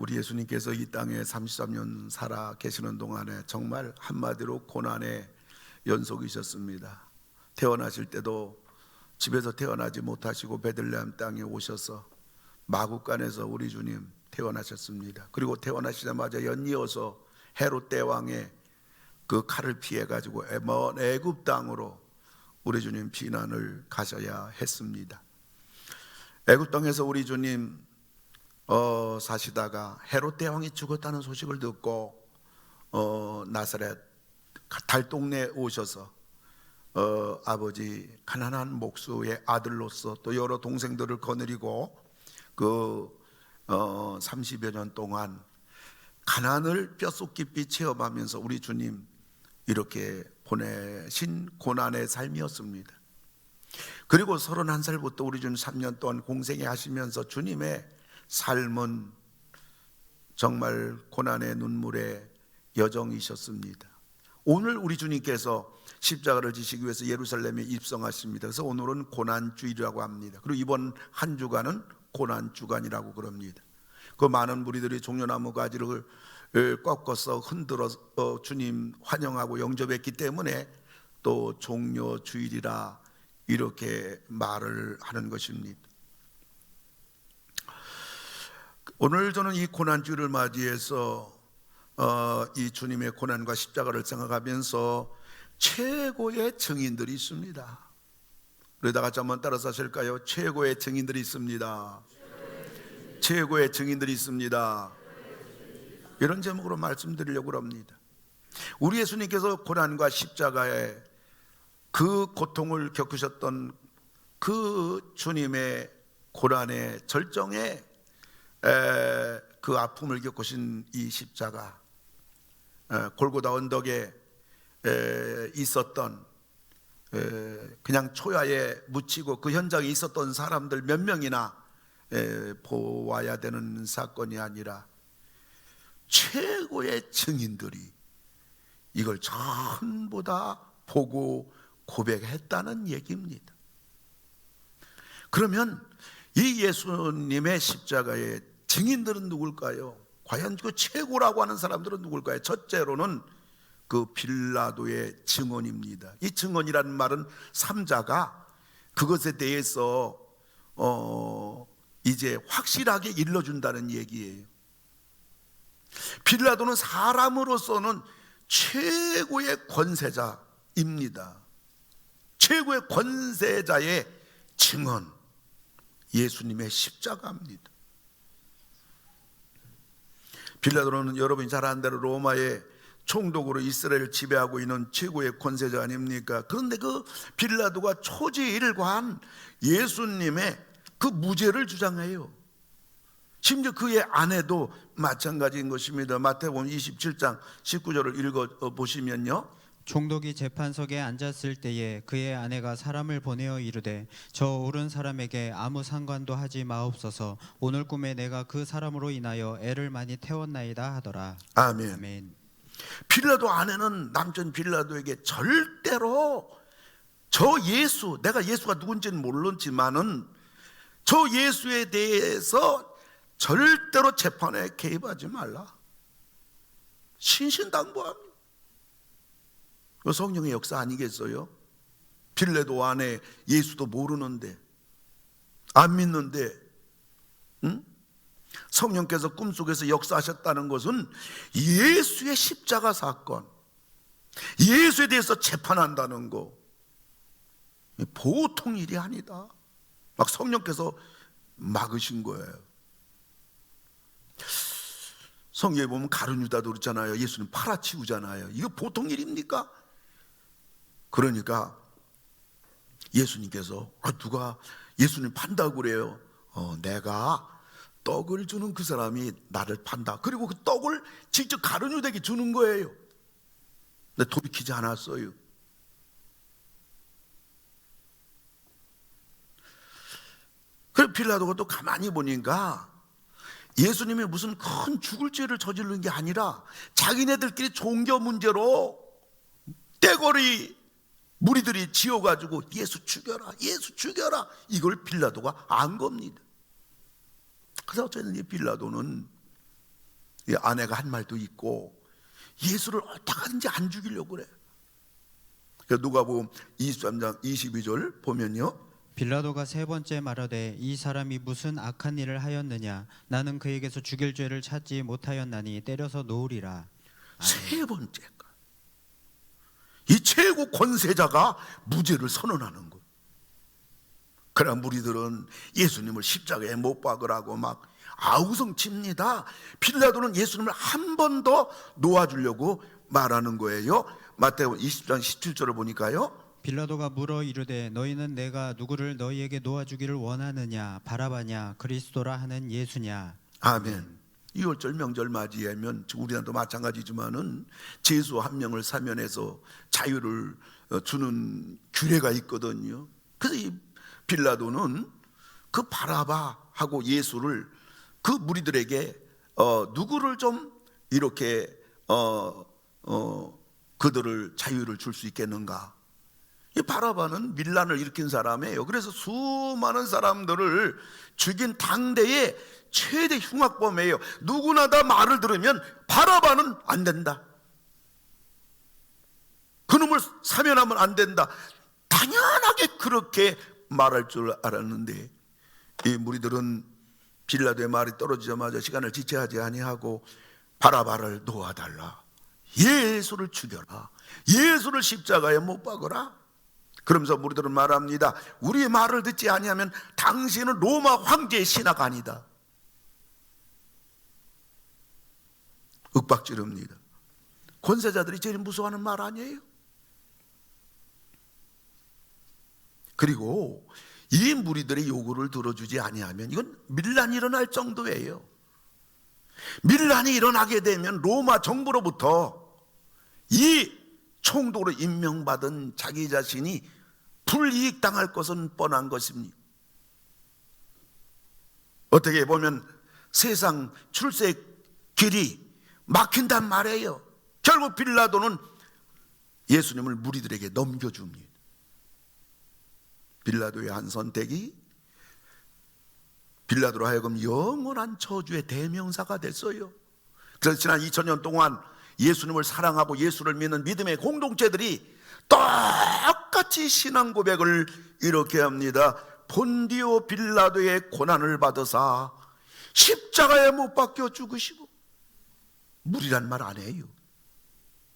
우리 예수님께서 이 땅에 33년 살아 계시는 동안에 정말 한마디로 고난의 연속이셨습니다. 태어나실 때도 집에서 태어나지 못하시고 베들레헴 땅에 오셔서 마구간에서 우리 주님 태어나셨습니다. 그리고 태어나시자마자 연이어서 헤롯 대왕의 그 칼을 피해 가지고 먼 애굽 땅으로 우리 주님 피난을 가셔야 했습니다. 애굽 땅에서 우리 주님 사시다가 헤롯 대왕이 죽었다는 소식을 듣고 나사렛 달동네에 오셔서 아버지 가난한 목수의 아들로서 또 여러 동생들을 거느리고 그 30여 년 동안 가난을 뼛속 깊이 체험하면서 우리 주님 이렇게 보내신 고난의 삶이었습니다. 그리고 31살부터 우리 주님 3년 동안 공생애 하시면서 주님의 삶은 정말 고난의 눈물의 여정이셨습니다. 오늘 우리 주님께서 십자가를 지시기 위해서 예루살렘에 입성하십니다. 그래서 오늘은 고난주일이라고 합니다. 그리고 이번 한 주간은 고난주간이라고 그럽니다. 그 많은 무리들이 종려나무 가지를 꺾어서 흔들어 주님 환영하고 영접했기 때문에 또 종려주일이라 이렇게 말을 하는 것입니다. 오늘 저는 이 고난주일을 맞이해서 이 주님의 고난과 십자가를 생각하면서 최고의 증인들이 있습니다. 우리 다 같이 한번 따라서 하실까요? 최고의 증인들이 있습니다. 최고의 증인들이 있습니다. 이런 제목으로 말씀드리려고 합니다. 우리 예수님께서 고난과 십자가의 그 고통을 겪으셨던 그 주님의 고난의 절정에 그 아픔을 겪으신 이 십자가, 골고다 언덕에 있었던 그냥 초야에 묻히고 그 현장에 있었던 사람들 몇 명이나 보아야 되는 사건이 아니라 최고의 증인들이 이걸 전부 다 보고 고백했다는 얘기입니다. 그러면 이 예수님의 십자가의 증인들은 누굴까요? 과연 그 최고라고 하는 사람들은 누굴까요? 첫째로는 그 빌라도의 증언입니다. 이 증언이라는 말은 삼자가 그것에 대해서 이제 확실하게 일러준다는 얘기예요. 빌라도는 사람으로서는 최고의 권세자입니다. 최고의 권세자의 증언, 예수님의 십자가입니다. 빌라도는 여러분이 잘 아는 대로 로마의 총독으로 이스라엘을 지배하고 있는 최고의 권세자 아닙니까? 그런데 그 빌라도가 초지일관 예수님의 그 무죄를 주장해요. 심지어 그의 아내도 마찬가지인 것입니다. 마태복음 27장 19절을 읽어보시면요, 총독이 재판석에 앉았을 때에 그의 아내가 사람을 보내어 이르되 저 옳은 사람에게 아무 상관도 하지 마옵소서. 오늘 꿈에 내가 그 사람으로 인하여 애를 많이 태웠나이다 하더라. 아멘. 아멘. 빌라도 아내는 남편 빌라도에게 절대로 저 예수, 내가 예수가 누군지는 모르지만은 저 예수에 대해서 절대로 재판에 개입하지 말라, 신신당부합니다. 성령의 역사 아니겠어요? 빌라도 안에 예수도 모르는데, 안 믿는데, 성령께서 꿈속에서 역사하셨다는 것은 예수의 십자가 사건, 예수에 대해서 재판한다는 거 보통 일이 아니다. 막 성령께서 막으신 거예요. 성경에 보면 가룟 유다도 그렇잖아요. 예수님 팔아치우잖아요. 이거 보통 일입니까? 그러니까 예수님께서 누가 예수님 판다고 그래요? 내가 떡을 주는 그 사람이 나를 판다. 그리고 그 떡을 직접 가룟 유다에게 주는 거예요. 근데 돌이키지 않았어요. 그래서 빌라도가 또 가만히 보니까 예수님이 무슨 큰 죽을 죄를 저지르는 게 아니라 자기네들끼리 종교 문제로 떼거리 무리들이 지어가지고 예수 죽여라, 예수 죽여라, 이걸 빌라도가 안 겁니다. 그래서 어쨌든 이 빌라도는 이 아내가 한 말도 있고 예수를 어떻게든지 안 죽이려고 그래. 누가복음 23장 22절 보면요, 빌라도가 세 번째 말하되 이 사람이 무슨 악한 일을 하였느냐 나는 그에게서 죽일 죄를 찾지 못하였나니 때려서 놓으리라. 세 번째가 이 최고 권세자가 무죄를 선언하는 것. 그러나 무리들은 예수님을 십자가에 못 박으라고 막 아우성 칩니다. 빌라도는 예수님을 한 번 더 놓아주려고 말하는 거예요. 마태복음 20장 17절을 보니까요, 빌라도가 물어 이르되 너희는 내가 누구를 너희에게 놓아주기를 원하느냐 바라바냐 그리스도라 하는 예수냐. 아멘. 6월절 명절 맞이하면 우리나라도 마찬가지지만은 죄수 한 명을 사면해서 자유를 주는 규례가 있거든요. 그래서 이 빌라도는 그 바라바하고 예수를 그 무리들에게 누구를 좀 이렇게 그들을 자유를 줄 수 있겠는가. 이 바라바는 밀란을 일으킨 사람이에요. 그래서 수많은 사람들을 죽인 당대의 최대 흉악범이에요. 누구나 다 말을 들으면 바라바는 안 된다, 그놈을 사면하면 안 된다, 당연하게 그렇게 말할 줄 알았는데 이 무리들은 빌라도의 말이 떨어지자마자 시간을 지체하지 아니하고 바라바를 놓아달라, 예수를 죽여라, 예수를 십자가에 못 박으라. 그러면서 무리들은 말합니다. 우리의 말을 듣지 아니하면 당신은 로마 황제의 신하가 아니다. 윽박지릅니다. 권세자들이 제일 무서워하는 말 아니에요? 그리고 이 무리들의 요구를 들어주지 아니하면 이건 밀란이 일어날 정도예요. 밀란이 일어나게 되면 로마 정부로부터 이 총독으로 임명받은 자기 자신이 불이익당할 것은 뻔한 것입니다. 어떻게 보면 세상 출세 길이 막힌단 말이에요. 결국 빌라도는 예수님을 무리들에게 넘겨줍니다. 빌라도의 한 선택이 빌라도로 하여금 영원한 저주의 대명사가 됐어요. 그래서 지난 2000년 동안 예수님을 사랑하고 예수를 믿는 믿음의 공동체들이 똑같이 신앙 고백을 이렇게 합니다. 본디오 빌라도의 고난을 받으사 십자가에 못 박혀 죽으시고, 무리란 말 안 해요.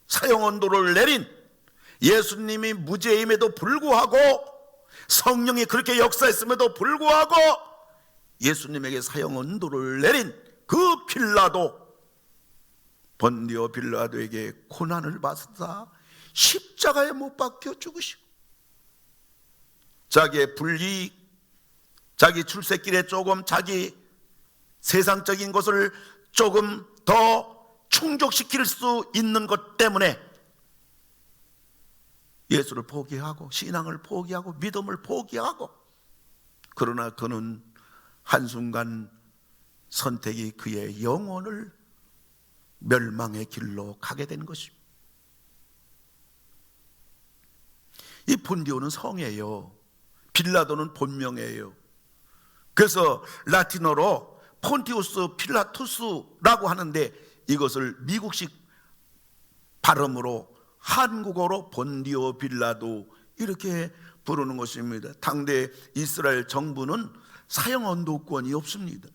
사형언도를 내린 예수님이 무죄임에도 불구하고, 성령이 그렇게 역사했음에도 불구하고 예수님에게 사형언도를 내린 그 빌라도, 본디오 빌라도에게 고난을 받으사 십자가에 못 박혀 죽으시고, 자기의 불이익, 자기 출세길에 조금 자기 세상적인 것을 조금 더 충족시킬 수 있는 것 때문에 예수를 포기하고 신앙을 포기하고 믿음을 포기하고, 그러나 그는 한순간 선택이 그의 영혼을 멸망의 길로 가게 된 것입니다. 이 본디오는 성이에요. 빌라도는 본명이에요. 그래서 라틴어로 폰티우스 필라투스라고 하는데 이것을 미국식 발음으로 한국어로 본디오 빌라도 이렇게 부르는 것입니다. 당대 이스라엘 정부는 사형 언도권이 없습니다.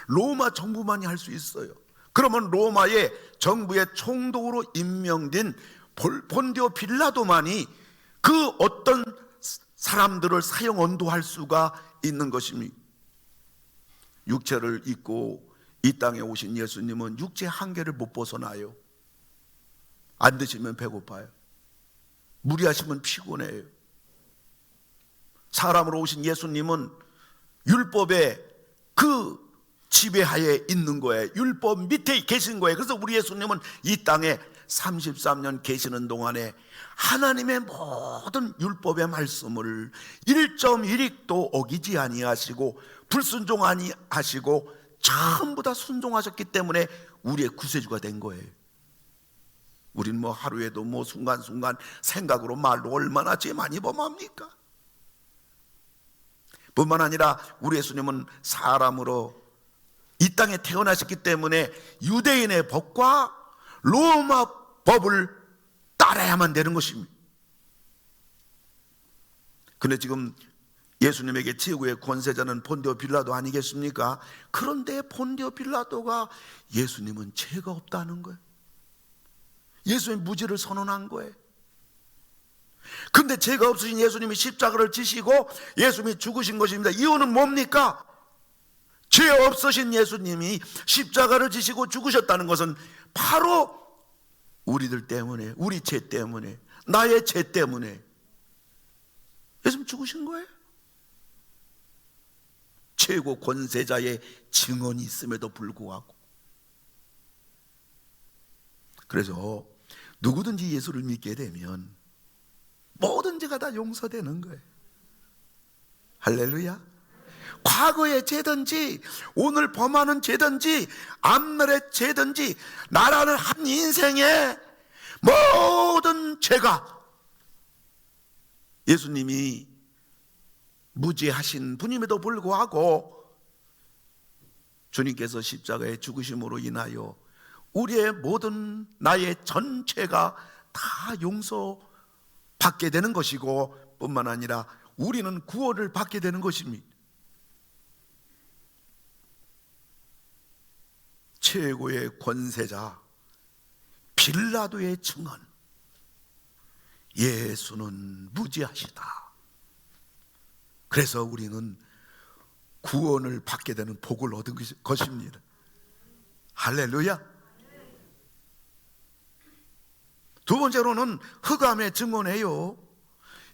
로마 정부만이 할 수 있어요. 그러면 로마의 정부의 총독으로 임명된 본디오 빌라도만이 그 어떤 사람들을 사형 언도할 수가 있는 것입니다. 육체를 입고 이 땅에 오신 예수님은 육체 한계를 못 벗어나요. 안 드시면 배고파요. 무리하시면 피곤해요. 사람으로 오신 예수님은 율법의 그 지배하에 있는 거예요. 율법 밑에 계신 거예요. 그래서 우리 예수님은 이 땅에 33년 계시는 동안에 하나님의 모든 율법의 말씀을 1.1익도 어기지 아니하시고 불순종 아니하시고 전부 다 순종하셨기 때문에 우리의 구세주가 된 거예요. 우린 뭐 하루에도 뭐 순간순간 생각으로 말로 얼마나 죄 많이 범합니까? 뿐만 아니라 우리 예수님은 사람으로 이 땅에 태어나셨기 때문에 유대인의 법과 로마 법을 따라야만 되는 것입니다. 그런데 지금 예수님에게 최고의 권세자는 본디오 빌라도 아니겠습니까? 그런데 본디오 빌라도가 예수님은 죄가 없다는 거예요. 예수의 무죄를 선언한 거예요. 근데 죄가 없으신 예수님이 십자가를 지시고 예수님이 죽으신 것입니다. 이유는 뭡니까? 죄 없으신 예수님이 십자가를 지시고 죽으셨다는 것은 바로 우리들 때문에, 우리 죄 때문에, 나의 죄 때문에 예수님 죽으신 거예요. 최고 권세자의 증언이 있음에도 불구하고. 그래서 누구든지 예수를 믿게 되면 모든 죄가 다 용서되는 거예요. 할렐루야. 과거의 죄든지 오늘 범하는 죄든지 앞날의 죄든지 나라는 한 인생의 모든 죄가 예수님이 무죄하신 분임에도 불구하고 주님께서 십자가의 죽으심으로 인하여 우리의 모든 나의 전체가 다 용서받게 되는 것이고 뿐만 아니라 우리는 구원을 받게 되는 것입니다. 최고의 권세자 빌라도의 증언, 예수는 무죄하시다. 그래서 우리는 구원을 받게 되는 복을 얻은 것입니다. 할렐루야. 두 번째로는 흑암의 증언이에요.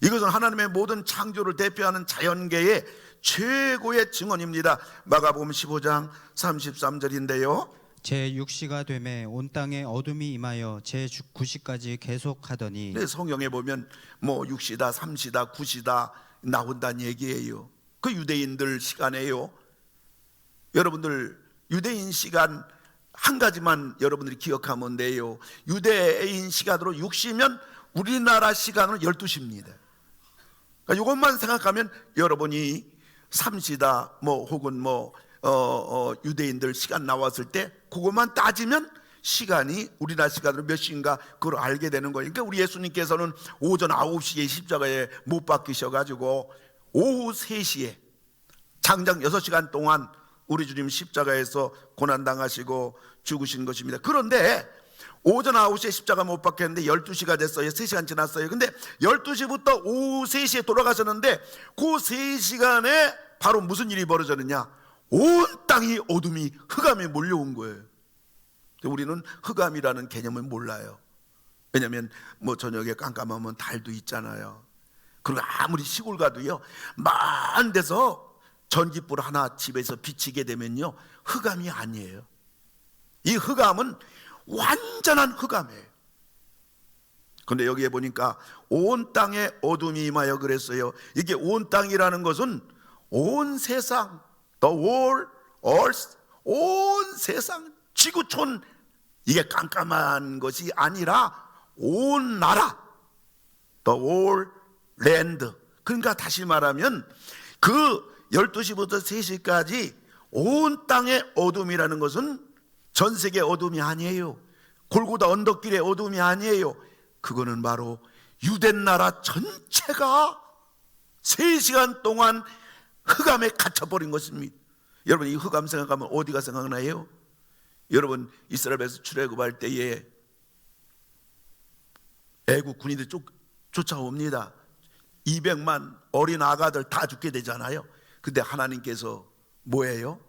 이것은 하나님의 모든 창조를 대표하는 자연계의 최고의 증언입니다. 마가복음 15장 33절인데요. 제6시가 되매 온 땅에 어둠이 임하여 제9시까지 계속하더니. 네, 성경에 보면 뭐 6시다, 3시다, 9시다 나온다는 얘기예요. 그 유대인들 시간에요. 여러분들 유대인 시간 한 가지만 여러분들이 기억하면 돼요. 유대인 시간으로 6시면 우리나라 시간으로 12시입니다. 그러니까 이것만 생각하면 여러분이 3시다 뭐 혹은 뭐 유대인들 시간 나왔을 때 그것만 따지면 시간이 우리나라 시간으로 몇 시인가 그걸 알게 되는 거예요. 그러니까 우리 예수님께서는 오전 9시에 십자가에 못 박히셔가지고 오후 3시에 장장 6시간 동안 우리 주님 십자가에서 고난당하시고 죽으신 것입니다. 그런데 오전 9시에 십자가 못 박혔는데 12시가 됐어요. 3시간 지났어요. 근데 12시부터 오후 3시에 돌아가셨는데 그 3시간에 바로 무슨 일이 벌어졌느냐? 온 땅이 어둠이 흑암에 몰려온 거예요. 우리는 흑암이라는 개념을 몰라요. 왜냐하면 뭐 저녁에 깜깜하면 달도 있잖아요. 그리고 아무리 시골 가도요 먼 데서 전깃불 하나 집에서 비치게 되면요 흑암이 아니에요. 이 흑암은 완전한 흑암이에요. 그런데 여기에 보니까 온 땅에 어둠이 임하여 그랬어요. 이게 온 땅이라는 것은 온 세상, the world, earth, 온 세상, 지구촌, 이게 깜깜한 것이 아니라 온 나라, the whole land. 그러니까 다시 말하면 그 12시부터 3시까지 온 땅의 어둠이라는 것은 전 세계 어둠이 아니에요. 골고다 언덕길의 어둠이 아니에요. 그거는 바로 유대 나라 전체가 3시간 동안 흑암에 갇혀버린 것입니다. 여러분 이 흑암 생각하면 어디가 생각나요? 여러분 이스라엘에서 출애굽할 때에 애국 군인들이 쫓아옵니다. 200만 어린 아가들 다 죽게 되잖아요. 근데 하나님께서 뭐예요?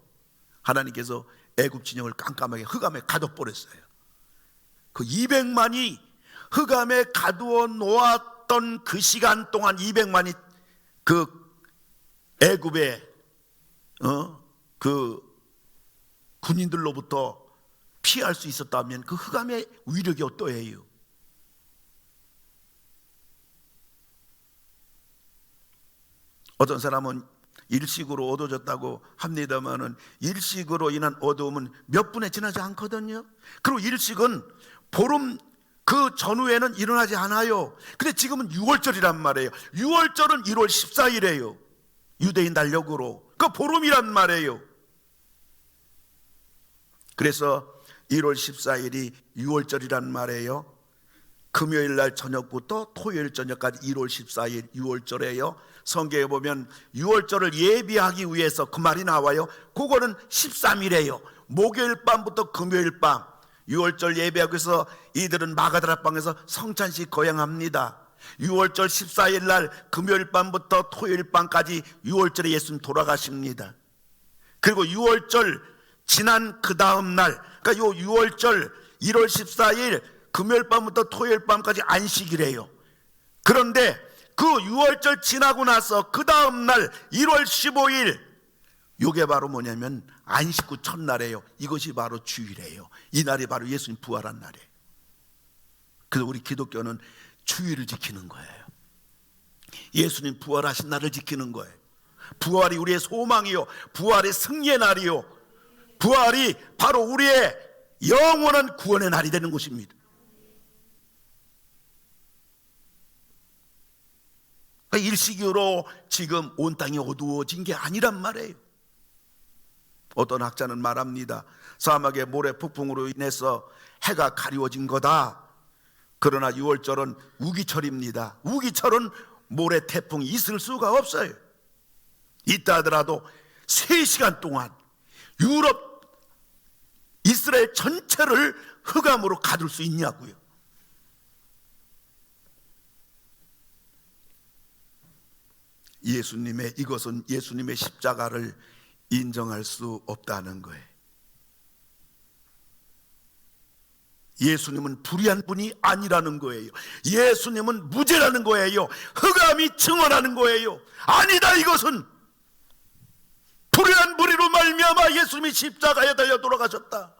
하나님께서 애굽 진영을 깜깜하게 흑암에 가둬버렸어요. 그 200만이 흑암에 가두어 놓았던 그 시간 동안 200만이 그 애굽의 그 군인들로부터 피할 수 있었다면 그 흑암의 위력이 어떠해요? 어떤 사람은 일식으로 어두워졌다고 합니다만은 일식으로 인한 어두움은 몇 분에 지나지 않거든요. 그리고 일식은 보름 그 전후에는 일어나지 않아요. 근데 지금은 6월절이란 말이에요. 6월절은 1월 14일이에요. 유대인 달력으로. 그 보름이란 말이에요. 그래서 1월 14일이 6월절이란 말이에요. 금요일 날 저녁부터 토요일 저녁까지 1월 14일 6월절이에요. 성경에 보면 6월절을 예비하기 위해서 그 말이 나와요. 그거는 13일이에요. 목요일 밤부터 금요일 밤 6월절 예배하기 위해서 이들은 마가다라 방에서 성찬식 거행합니다. 6월절 14일 날 금요일 밤부터 토요일 밤까지 6월절에 예수님 돌아가십니다. 그리고 6월절 지난 그 다음 날, 그러니까 요 6월절 1월 14일 금요일 밤부터 토요일 밤까지 안식이래요. 그런데 그 6월절 지나고 나서 그 다음 날 1월 15일, 요게 바로 뭐냐면 안식 후 첫날이에요. 이것이 바로 주일이에요. 이 날이 바로 예수님 부활한 날이에요. 그래서 우리 기독교는 주일을 지키는 거예요. 예수님 부활하신 날을 지키는 거예요. 부활이 우리의 소망이요, 부활이 승리의 날이요, 부활이 바로 우리의 영원한 구원의 날이 되는 것입니다. 일시기로 지금 온 땅이 어두워진 게 아니란 말이에요. 어떤 학자는 말합니다. 사막의 모래 폭풍으로 인해서 해가 가리워진 거다. 그러나 6월절은 우기철입니다. 우기철은 모래 태풍이 있을 수가 없어요. 있다 하더라도 3시간 동안 유럽, 이스라엘 전체를 흑암으로 가둘 수 있냐고요. 이것은 예수님의 십자가를 인정할 수 없다는 거예요. 예수님은 불의한 분이 아니라는 거예요. 예수님은 무죄라는 거예요. 흑암이 증언하는 거예요. 아니다, 이것은 불의한 불의로 말미암아 예수님이 십자가에 달려 돌아가셨다.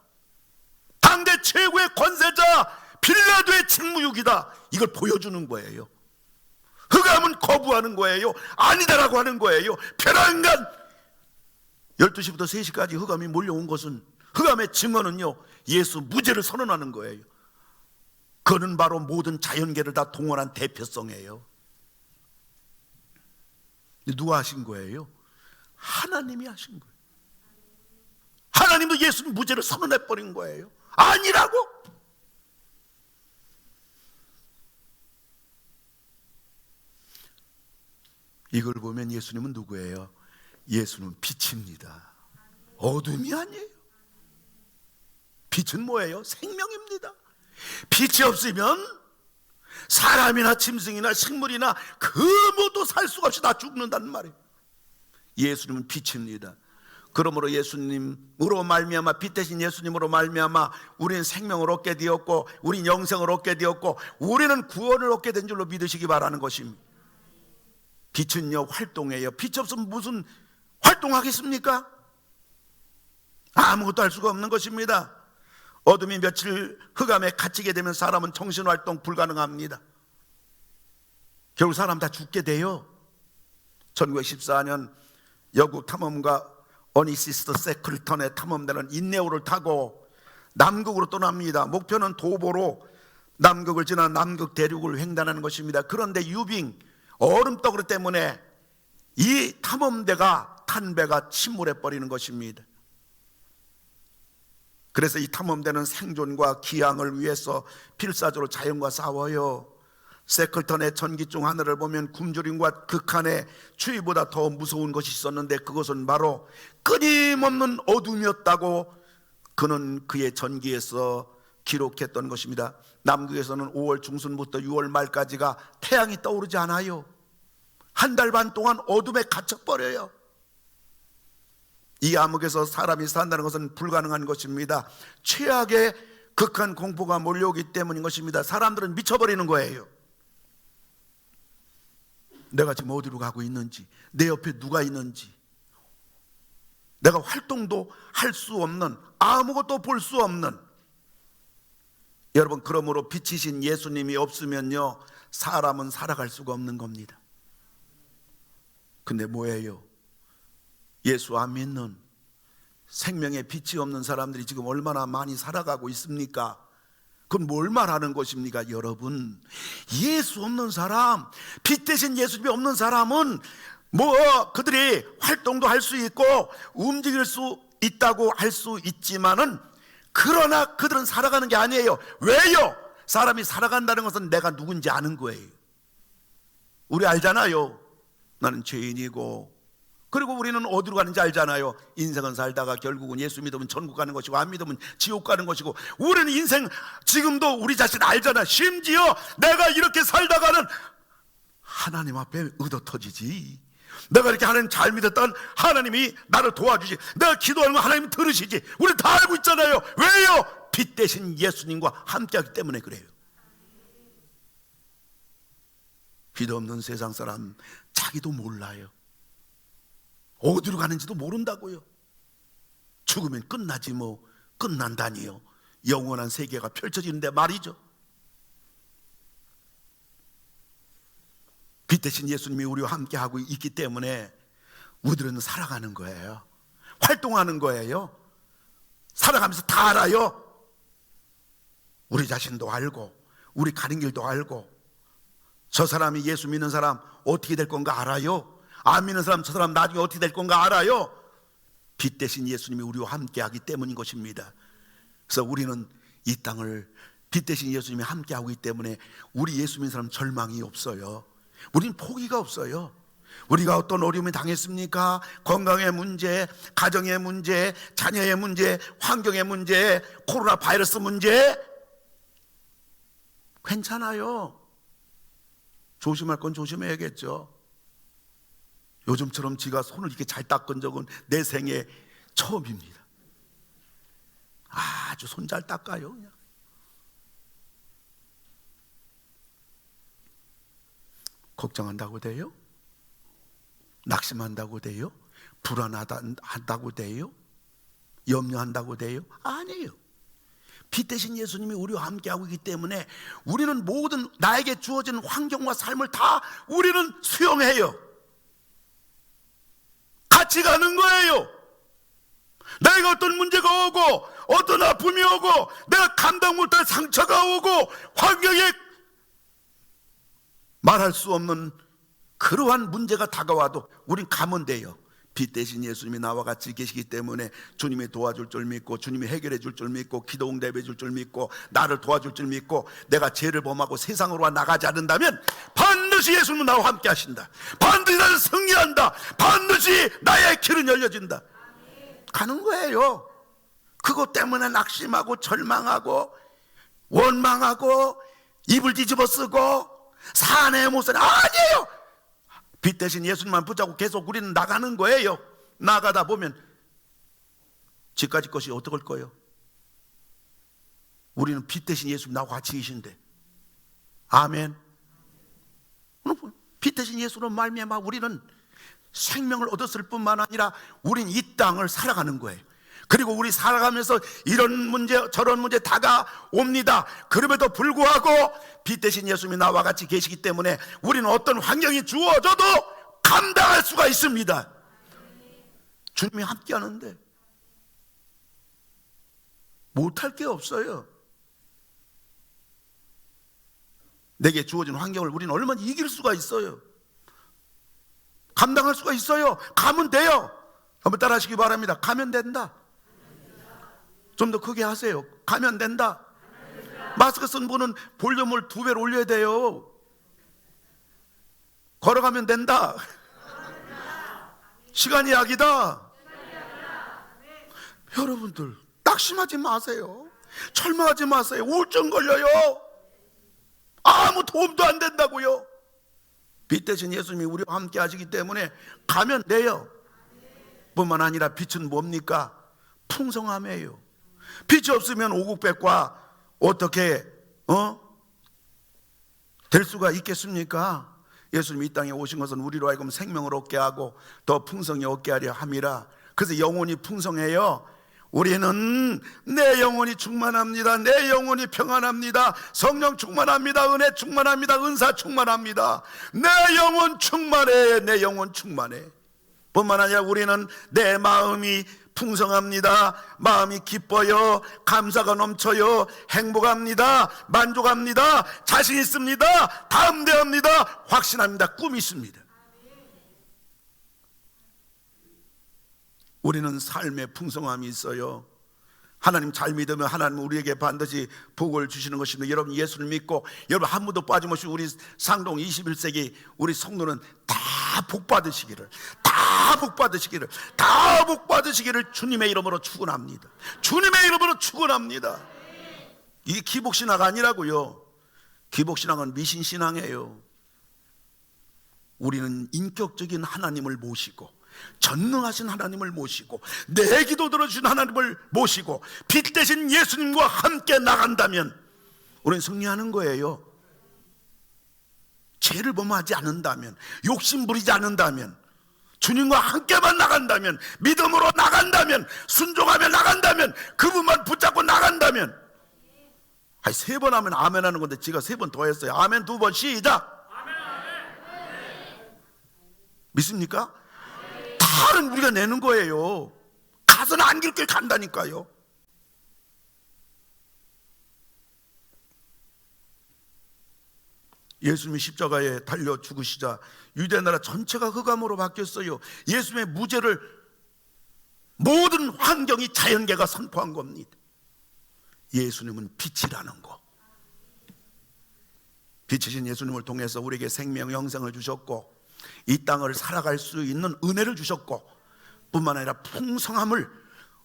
당대 최고의 권세자 빌라도의 직무유기다. 이걸 보여주는 거예요. 흑암은 거부하는 거예요. 아니다라고 하는 거예요. 벼랑간 12시부터 3시까지 흑암이 몰려온 것은, 흑암의 증언은요, 예수 무죄를 선언하는 거예요. 그는 바로 모든 자연계를 다 동원한 대표성이에요. 누가 하신 거예요? 하나님이 하신 거예요. 하나님도 예수님 무죄를 선언해버린 거예요. 아니라고? 이걸 보면 예수님은 누구예요? 예수는 빛입니다. 어둠이 아니에요. 빛은 뭐예요? 생명입니다. 빛이 없으면 사람이나 짐승이나 식물이나 그 모두 살 수가 없이 다 죽는다는 말이에요. 예수님은 빛입니다. 그러므로 예수님으로 말미암아, 빛 대신 예수님으로 말미암아 우리는 생명을 얻게 되었고, 우리는 영생을 얻게 되었고, 우리는 구원을 얻게 된 줄로 믿으시기 바라는 것입니다. 빛은요, 활동해요. 빛 없으면 무슨 활동하겠습니까? 아무것도 할 수가 없는 것입니다. 어둠이 며칠 흑암에 갇히게 되면 사람은 정신활동 불가능합니다. 결국 사람 다 죽게 돼요. 1914년 영국 탐험가 어니시스트 세클턴의 탐험대는 인내호를 타고 남극으로 떠납니다. 목표는 도보로 남극을 지나 남극 대륙을 횡단하는 것입니다. 그런데 유빙 얼음덩어리 때문에 이 탐험대가 탄 배가 침몰해 버리는 것입니다. 그래서 이 탐험대는 생존과 기항을 위해서 필사적으로 자연과 싸워요. 세클턴의 전기총 하늘을 보면 굶주림과 극한의 추위보다 더 무서운 것이 있었는데, 그것은 바로 끊임없는 어둠이었다고 그는 그의 전기에서 기록했던 것입니다. 남극에서는 5월 중순부터 6월 말까지가 태양이 떠오르지 않아요. 한 달 반 동안 어둠에 갇혀버려요. 이 암흑에서 사람이 산다는 것은 불가능한 것입니다. 최악의 극한 공포가 몰려오기 때문인 것입니다. 사람들은 미쳐버리는 거예요. 내가 지금 어디로 가고 있는지, 내 옆에 누가 있는지, 내가 활동도 할 수 없는, 아무것도 볼 수 없는. 여러분, 그러므로 빛이신 예수님이 없으면요, 사람은 살아갈 수가 없는 겁니다. 근데 뭐예요? 예수 안 믿는, 생명의 빛이 없는 사람들이 지금 얼마나 많이 살아가고 있습니까? 그건 뭘 말하는 것입니까? 여러분, 예수 없는 사람, 빛 대신 예수님이 없는 사람은 그들이 활동도 할 수 있고 움직일 수 있다고 할 수 있지만은 그러나 그들은 살아가는 게 아니에요. 왜요? 사람이 살아간다는 것은 내가 누군지 아는 거예요. 우리 알잖아요. 나는 죄인이고, 그리고 우리는 어디로 가는지 알잖아요. 인생은 살다가 결국은 예수 믿으면 천국 가는 것이고, 안 믿으면 지옥 가는 것이고, 우리는 인생 지금도 우리 자신 알잖아. 심지어 내가 이렇게 살다가는 하나님 앞에 의도터지지. 내가 이렇게 하나님 잘 믿었던 하나님이 나를 도와주지. 내가 기도하는 거 하나님이 들으시지. 우리 다 알고 있잖아요. 왜요? 빛 대신 예수님과 함께하기 때문에 그래요. 빛 없는 세상 사람 자기도 몰라요. 어디로 가는지도 모른다고요. 죽으면 끝나지 뭐. 끝난다니요. 영원한 세계가 펼쳐지는데 말이죠. 빛 대신 예수님이 우리와 함께하고 있기 때문에 우리들은 살아가는 거예요. 활동하는 거예요. 살아가면서 다 알아요. 우리 자신도 알고, 우리 가는 길도 알고, 저 사람이 예수 믿는 사람 어떻게 될 건가 알아요. 안 믿는 사람, 저 사람 나중에 어떻게 될 건가 알아요. 빛 대신 예수님이 우리와 함께하기 때문인 것입니다. 그래서 우리는 이 땅을 빛 대신 예수님이 함께하고 있기 때문에 우리 예수 믿는 사람 절망이 없어요. 우리는 포기가 없어요. 우리가 어떤 어려움이 당했습니까? 건강의 문제, 가정의 문제, 자녀의 문제, 환경의 문제, 코로나 바이러스 문제, 괜찮아요. 조심할 건 조심해야겠죠. 요즘처럼 지가 손을 이렇게 잘 닦은 적은 내 생애 처음입니다. 아주 손 잘 닦아요. 그냥. 걱정한다고 돼요? 낙심한다고 돼요? 불안하다고 돼요? 염려한다고 돼요? 아니에요. 빛 대신 예수님이 우리와 함께하고 있기 때문에 우리는 모든 나에게 주어진 환경과 삶을 다 우리는 수용해요. 같이 가는 거예요. 내가 어떤 문제가 오고, 어떤 아픔이 오고, 내가 감당 못할 상처가 오고, 환경에 말할 수 없는 그러한 문제가 다가와도 우린 가면 돼요. 빛 대신 예수님이 나와 같이 계시기 때문에 주님이 도와줄 줄 믿고, 주님이 해결해 줄 줄 믿고, 기도 응답해 줄 줄 믿고, 나를 도와줄 줄 믿고, 내가 죄를 범하고 세상으로 나가지 않는다면 반드시 예수님은 나와 함께 하신다. 반드시 나는 승리한다. 반드시 나의 길은 열려진다. 가는 거예요. 그것 때문에 낙심하고 절망하고 원망하고 입을 뒤집어 쓰고 사내 못 사네, 아니에요. 빛 대신 예수님만 붙잡고 계속 우리는 나가는 거예요. 나가다 보면 집까지 것이 어떡할 거예요? 우리는 빛 대신 예수님 나와 같이 계신데. 아멘. 빛 대신 예수로 말미암아 우리는 생명을 얻었을 뿐만 아니라 우린 이 땅을 살아가는 거예요. 그리고 우리 살아가면서 이런 문제 저런 문제 다가옵니다. 그럼에도 불구하고 빛 대신 예수님이 나와 같이 계시기 때문에 우리는 어떤 환경이 주어져도 감당할 수가 있습니다. 주님이 함께 하는데 못할 게 없어요. 내게 주어진 환경을 우리는 얼마나 이길 수가 있어요. 감당할 수가 있어요. 가면 돼요. 한번 따라 하시기 바랍니다. 가면 된다. 좀 더 크게 하세요. 가면 된다. 마스크 쓴 분은 볼륨을 2배로 올려야 돼요. 걸어가면 된다. 시간이 약이다. 여러분들 낙심하지 마세요. 절망하지 마세요. 우울증 걸려요. 아무 도움도 안 된다고요. 빛 대신 예수님이 우리와 함께 하시기 때문에 가면 돼요. 뿐만 아니라 빛은 뭡니까? 풍성함이에요. 빛이 없으면 오국백과 어떻게 될 수가 있겠습니까? 예수님이 이 땅에 오신 것은 우리로 하여금 생명을 얻게 하고 더 풍성히 얻게 하려 함이라. 그래서 영혼이 풍성해요. 우리는 내 영혼이 충만합니다. 내 영혼이 평안합니다. 성령 충만합니다. 은혜 충만합니다. 은사 충만합니다. 내 영혼 충만해. 내 영혼 충만해. 뿐만 아니라 우리는 내 마음이 풍성합니다. 마음이 기뻐요. 감사가 넘쳐요. 행복합니다. 만족합니다. 자신 있습니다. 담대합니다. 확신합니다. 꿈이 있습니다. 우리는 삶의 풍성함이 있어요. 하나님 잘 믿으면 하나님은 우리에게 반드시 복을 주시는 것입니다. 여러분 예수를 믿고 여러분 한 분도 빠짐없이 우리 상동 21세기 우리 성도는 다 복받으시기를, 다 복받으시기를, 다 복받으시기를 주님의 이름으로 축원합니다. 주님의 이름으로 축원합니다. 이게 기복신앙 아니라고요. 기복신앙은 미신신앙이에요. 우리는 인격적인 하나님을 모시고 전능하신 하나님을 모시고 내 기도 들어주신 하나님을 모시고 빛 대신 예수님과 함께 나간다면 우리는 승리하는 거예요. 죄를 범하지 않는다면, 욕심 부리지 않는다면, 주님과 함께만 나간다면, 믿음으로 나간다면, 순종하며 나간다면, 그분만 붙잡고 나간다면. 아니 3번 하면 아멘 하는 건데 제가 3번 더 했어요. 아멘 2번 시작. 믿습니까? 다는 우리가 내는 거예요. 가서는 안길 길 간다니까요. 예수님이 십자가에 달려 죽으시자 유대 나라 전체가 흑암으로 바뀌었어요. 예수님의 무죄를 모든 환경이 자연계가 선포한 겁니다. 예수님은 빛이라는 거. 빛이신 예수님을 통해서 우리에게 생명 영생을 주셨고 이 땅을 살아갈 수 있는 은혜를 주셨고 뿐만 아니라 풍성함을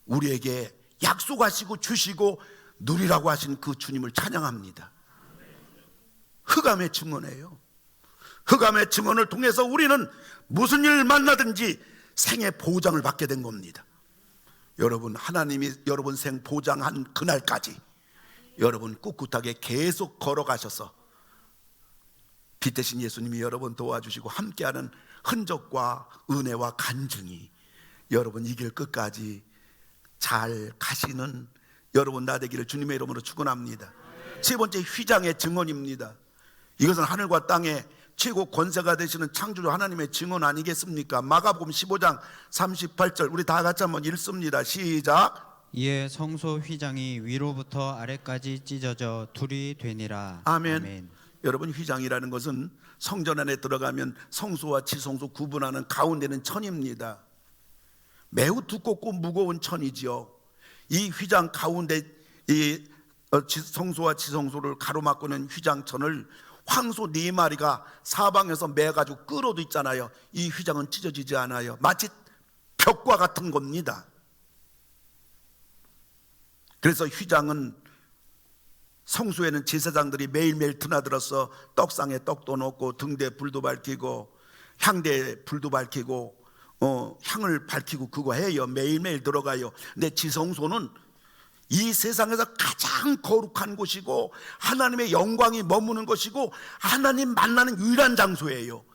우리에게 약속하시고 주시고 누리라고 하신 그 주님을 찬양합니다. 흑암의 증언이에요. 흑암의 증언을 통해서 우리는 무슨 일 만나든지 생의 보장을 받게 된 겁니다. 여러분 하나님이 여러분 생 보장한 그날까지 여러분 꿋꿋하게 계속 걸어가셔서 빛 대신 예수님이 여러분 도와주시고 함께하는 흔적과 은혜와 간증이 여러분 이 길 끝까지 잘 가시는 여러분 나 되기를 주님의 이름으로 축원합니다. 세 번째 휘장의 증언입니다. 이것은 하늘과 땅의 최고 권세가 되시는 창조주 하나님의 증언 아니겠습니까? 마가복음 15장 38절 우리 다 같이 한번 읽습니다. 시작. 이에 성소 휘장이 위로부터 아래까지 찢어져 둘이 되니라. 아멘. 아멘. 여러분 휘장이라는 것은 성전 안에 들어가면 성소와 지성소 구분하는 가운데는 천입니다. 매우 두껍고 무거운 천이지요. 이 휘장 가운데 이 성소와 지성소를 가로막고는 휘장천을 황소 4마리가 사방에서 매가지고 끌어도 있잖아요. 이 휘장은 찢어지지 않아요. 마치 벽과 같은 겁니다. 그래서 휘장은 성소에는 제사장들이 매일매일 드나들어서 떡상에 떡도 넣고 등대에 불도 밝히고 향대에 불도 밝히고 향을 밝히고 그거 해요. 매일매일 들어가요. 근데 지성소는 이 세상에서 가장 거룩한 곳이고 하나님의 영광이 머무는 것이고 하나님 만나는 유일한 장소예요.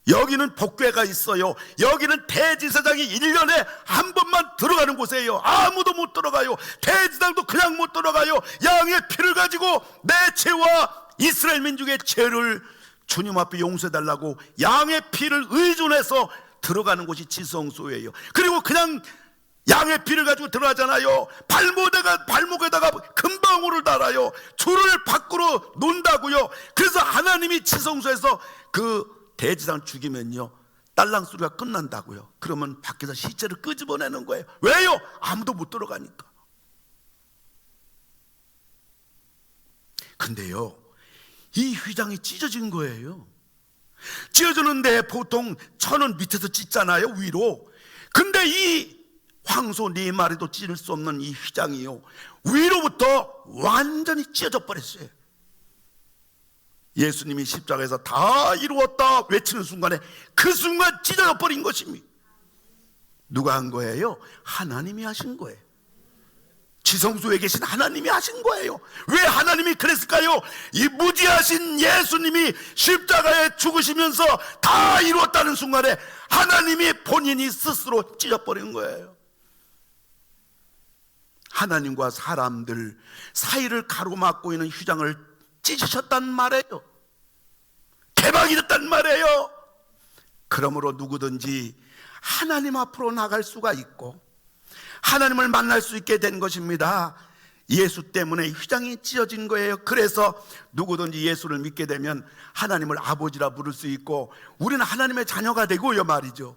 여기는 복궤가 있어요. 여기는 대제사장이 1년에 한 번만 들어가는 곳이에요. 아무도 못 들어가요. 대제사장도 그냥 못 들어가요. 양의 피를 가지고 내 죄와 이스라엘 민족의 죄를 주님 앞에 용서해달라고 양의 피를 의존해서 들어가는 곳이 지성소예요. 그리고 그냥 양의 피를 가지고 들어가잖아요. 발목에다가 금방울을 달아요. 줄을 밖으로 논다고요. 그래서 하나님이 지성소에서 그 대제사장 죽이면요 딸랑 소리가 끝난다고요. 그러면 밖에서 시체를 끄집어내는 거예요. 왜요? 아무도 못 들어가니까. 근데요 이 휘장이 찢어진 거예요. 찢어지는데 보통 천은 밑에서 찢잖아요, 위로. 근데 이 황소 4마리도 찢을 수 없는 이 휘장이요 위로부터 완전히 찢어져 버렸어요. 예수님이 십자가에서 다 이루었다 외치는 순간에 그 순간 찢어져 버린 것입니다. 누가 한 거예요? 하나님이 하신 거예요. 지성소에 계신 하나님이 하신 거예요. 왜 하나님이 그랬을까요? 이 무지하신 예수님이 십자가에 죽으시면서 다 이루었다는 순간에 하나님이 본인이 스스로 찢어버린 거예요. 하나님과 사람들 사이를 가로막고 있는 휘장을 찢으셨단 말이에요. 대박이 됐단 말이에요. 그러므로 누구든지 하나님 앞으로 나갈 수가 있고 하나님을 만날 수 있게 된 것입니다. 예수 때문에 휘장이 찢어진 거예요. 그래서 누구든지 예수를 믿게 되면 하나님을 아버지라 부를 수 있고 우리는 하나님의 자녀가 되고요 말이죠.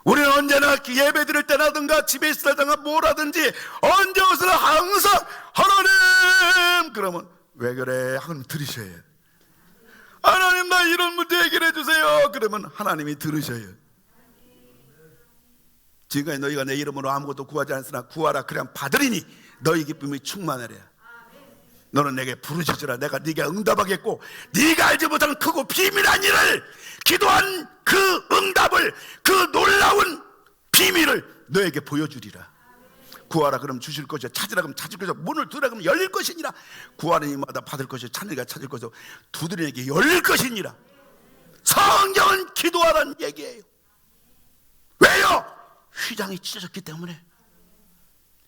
우리는 언제나 예배 드릴 때라든가 집에 있으라든가 뭐라든지 언제 어서나 항상 하나님, 그러면 왜 그래? 하나님 들으셔야 해요. 하나님, 나 이런 문제 해결해 주세요. 그러면 하나님이 들으셔요. 지금까지 너희가 내 이름으로 아무것도 구하지 않으나 구하라, 그냥 받으리니 너희 기쁨이 충만하랴. 너는 내게 부르짖으라, 내가 네게 응답하겠고 네가 알지 못하는 크고 비밀한 일을, 기도한 그 응답을, 그 놀라운 비밀을 너에게 보여주리라. 구하라 그럼 주실 것이요, 찾으라 그럼 찾을 것이요, 문을 두드리라 그럼 열릴 것이니라. 구하는 이마다 받을 것이요, 찾으니까 찾을 것이요, 두드리는 열릴 것이니라. 성경은 기도하라는 얘기예요. 왜요? 휘장이 찢어졌기 때문에.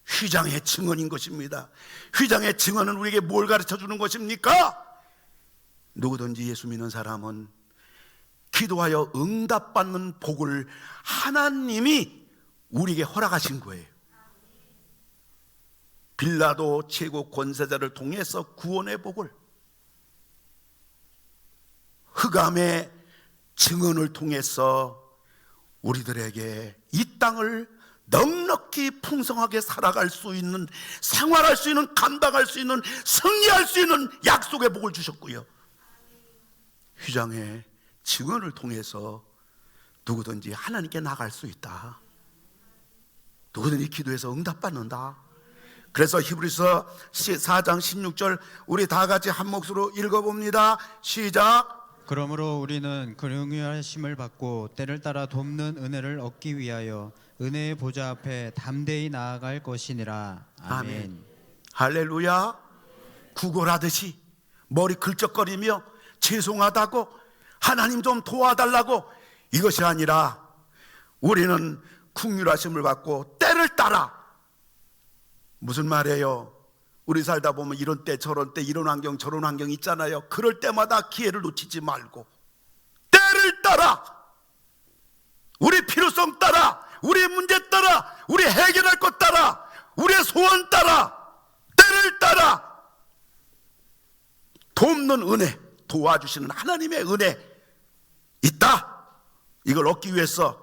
휘장의 증언인 것입니다. 휘장의 증언은 우리에게 뭘 가르쳐 주는 것입니까? 누구든지 예수 믿는 사람은 기도하여 응답받는 복을 하나님이 우리에게 허락하신 거예요. 빌라도 최고 권세자를 통해서 구원의 복을, 흑암의 증언을 통해서 우리들에게 이 땅을 넉넉히 풍성하게 살아갈 수 있는, 생활할 수 있는, 감당할 수 있는, 승리할 수 있는 약속의 복을 주셨고요, 휘장의 증언을 통해서 누구든지 하나님께 나갈 수 있다. 누구든지 기도해서 응답받는다. 그래서 히브리서 4장 16절 우리 다 같이 한 몫으로 읽어봅니다. 시작. 그러므로 우리는 긍휼하심을 받고 때를 따라 돕는 은혜를 얻기 위하여 은혜의 보좌 앞에 담대히 나아갈 것이니라. 아멘. 할렐루야. 구걸하듯이 머리 긁적거리며 죄송하다고, 하나님 좀 도와달라고, 이것이 아니라 우리는 긍휼하심을 받고 때를 따라. 무슨 말이에요? 우리 살다 보면 이런 때 저런 때 이런 환경 저런 환경 있잖아요. 그럴 때마다 기회를 놓치지 말고 때를 따라, 우리 필요성 따라, 우리 문제 따라, 우리 해결할 것 따라, 우리의 소원 따라, 때를 따라 돕는 은혜, 도와주시는 하나님의 은혜 있다. 이걸 얻기 위해서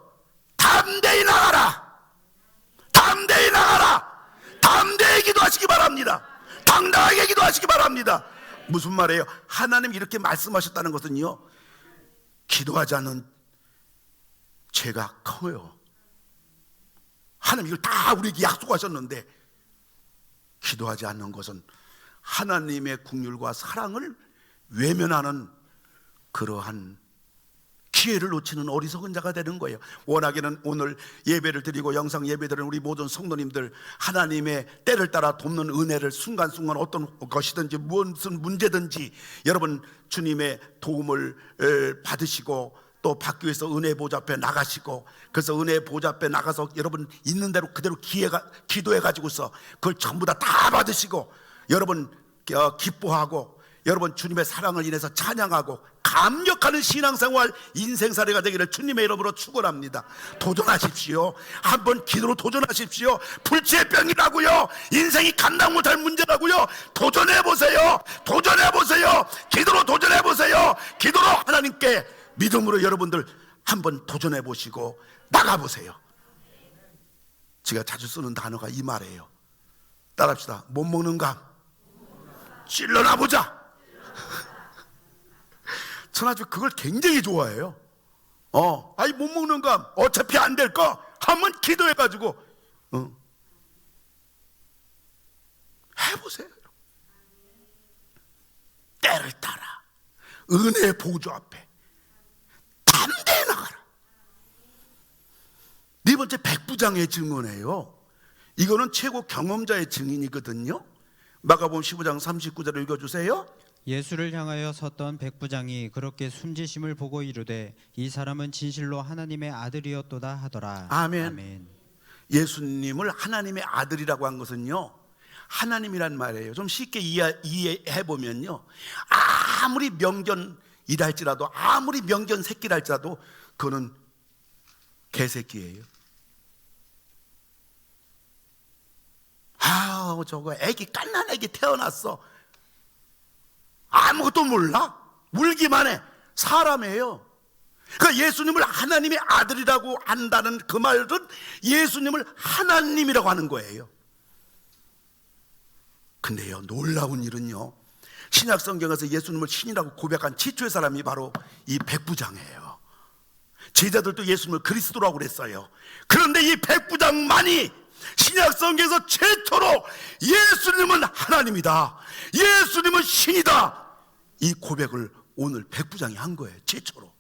담대히 나가라. 담대히 나가라. 담대히 기도하시기 바랍니다. 당당하게 기도하시기 바랍니다. 무슨 말이에요? 하나님 이렇게 말씀하셨다는 것은요, 기도하지 않는 죄가 커요. 하나님 이걸 다 우리에게 약속하셨는데, 기도하지 않는 것은 하나님의 긍휼과 사랑을 외면하는 그러한 기회를 놓치는 어리석은 자가 되는 거예요. 워낙에는 오늘 예배를 드리고 영상 예배 드리는 우리 모든 성도님들, 하나님의 때를 따라 돕는 은혜를 순간순간 어떤 것이든지 무슨 문제든지 여러분 주님의 도움을 받으시고 또 받기 위해서 은혜 보좌 앞에 나가시고, 그래서 은혜 보좌 앞에 나가서 여러분 있는 대로 그대로 기도해 가지고서 그걸 전부 다 받으시고 여러분 기뻐하고 여러분 주님의 사랑을 인해서 찬양하고 감격하는 신앙생활, 인생살이가 되기를 주님의 이름으로 축원합니다. 도전하십시오. 한번 기도로 도전하십시오. 불치병이라고요, 인생이 감당 못할 문제라고요, 도전해보세요. 도전해보세요. 기도로 도전해보세요. 기도로 하나님께 믿음으로 여러분들 한번 도전해보시고 나가보세요. 제가 자주 쓰는 단어가 이 말이에요. 따라합시다. 못 먹는 감 찔러나보자. 전 아주 그걸 굉장히 좋아해요. 아이 못 먹는 감 어차피 안 될 거 한번 기도해가지고 해보세요. 때를 따라 은혜의 보좌 앞에 담대히 나가라. 네 번째 백부장의 증언이에요. 이거는 최고 경험자의 증인이거든요. 마가복음 15장 39절을 읽어주세요. 예수를 향하여 섰던 백부장이 그렇게 순지심을 보고 이르되 이 사람은 진실로 하나님의 아들이었도다 하더라. 아멘. 아멘. 예수님을 하나님의 아들이라고 한 것은요, 하나님이란 말이에요. 좀 쉽게 이해해 보면요, 아무리 명견이랄지라도, 아무리 명견 새끼랄지라도 그거는 개새끼예요. 저거 애기 갓난 애기 태어났어. 아무것도 몰라. 울기만 해. 사람이에요. 그러니까 예수님을 하나님의 아들이라고 한다는 그 말은 예수님을 하나님이라고 하는 거예요. 근데요, 놀라운 일은요, 신약 성경에서 예수님을 신이라고 고백한 최초의 사람이 바로 이 백부장이에요. 제자들도 예수님을 그리스도라고 그랬어요. 그런데 이 백부장만이 신약 성경에서 최초로 예수님은 하나님이다, 예수님은 신이다, 이 고백을 오늘 백부장이 한 거예요. 최초로.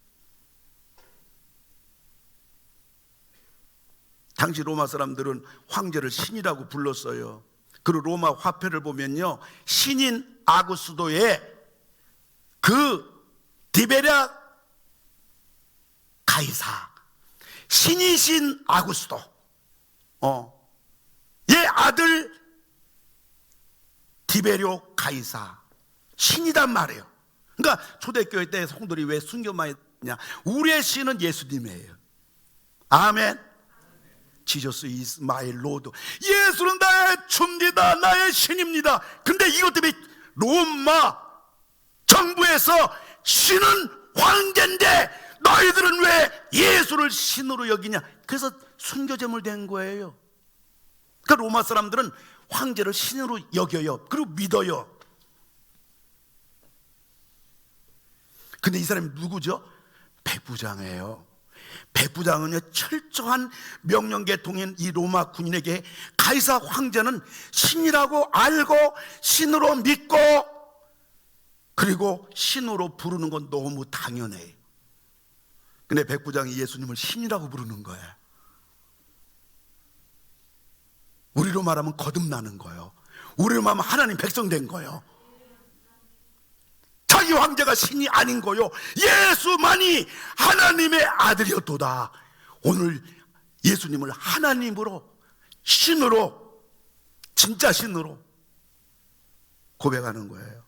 당시 로마 사람들은 황제를 신이라고 불렀어요. 그리고 로마 화폐를 보면요, 신인 아구스도의 그 디베랴 가이사, 신이신 아구스도, 얘 아들 디베료 가이사, 신이단 말이에요. 그러니까 초대교회 때 성도들이 왜 순교만 했냐, 우리의 신은 예수님이에요. 아멘. 지저스 이즈 마이 로드, 예수는 나의 주입니다, 나의 신입니다. 근데 이것 때문에 로마 정부에서 신은 황제인데 너희들은 왜 예수를 신으로 여기냐, 그래서 순교제물 된 거예요. 그러니까 로마 사람들은 황제를 신으로 여겨요. 그리고 믿어요. 근데 이 사람이 누구죠? 백부장이에요. 백부장은요, 철저한 명령계통인 이 로마 군인에게 가이사 황제는 신이라고 알고 신으로 믿고 그리고 신으로 부르는 건 너무 당연해요. 근데 백부장이 예수님을 신이라고 부르는 거예요. 우리로 말하면 거듭나는 거예요. 우리로 말하면 하나님 백성 된 거예요. 자기 황제가 신이 아닌 거요, 예수만이 하나님의 아들이었도다. 오늘 예수님을 하나님으로, 신으로, 진짜 신으로 고백하는 거예요.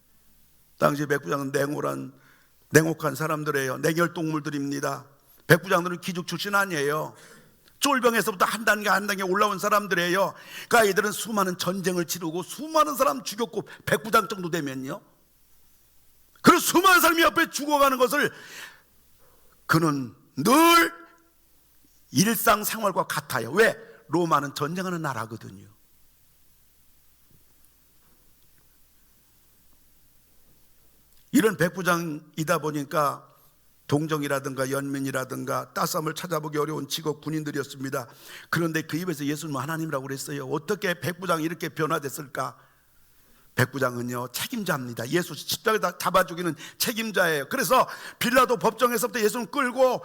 당시 백부장은 냉혹한 사람들이에요. 냉혈동물들입니다. 백부장들은 귀족 출신 아니에요. 쫄병에서부터 한 단계 한 단계 올라온 사람들이에요. 그러니까 이들은 수많은 전쟁을 치르고 수많은 사람 죽였고, 백부장 정도 되면요, 그리고 수많은 사람이 옆에 죽어가는 것을 그는 늘 일상생활과 같아요. 왜? 로마는 전쟁하는 나라거든요. 이런 백부장이다 보니까 동정이라든가 연민이라든가 따쌈을 찾아보기 어려운 직업 군인들이었습니다. 그런데 그 입에서 예수님은 하나님이라고 그랬어요. 어떻게 백부장이 이렇게 변화됐을까? 백부장은요, 책임자입니다. 예수 십자가에다 잡아 죽이는 책임자예요. 그래서 빌라도 법정에서부터 예수님 끌고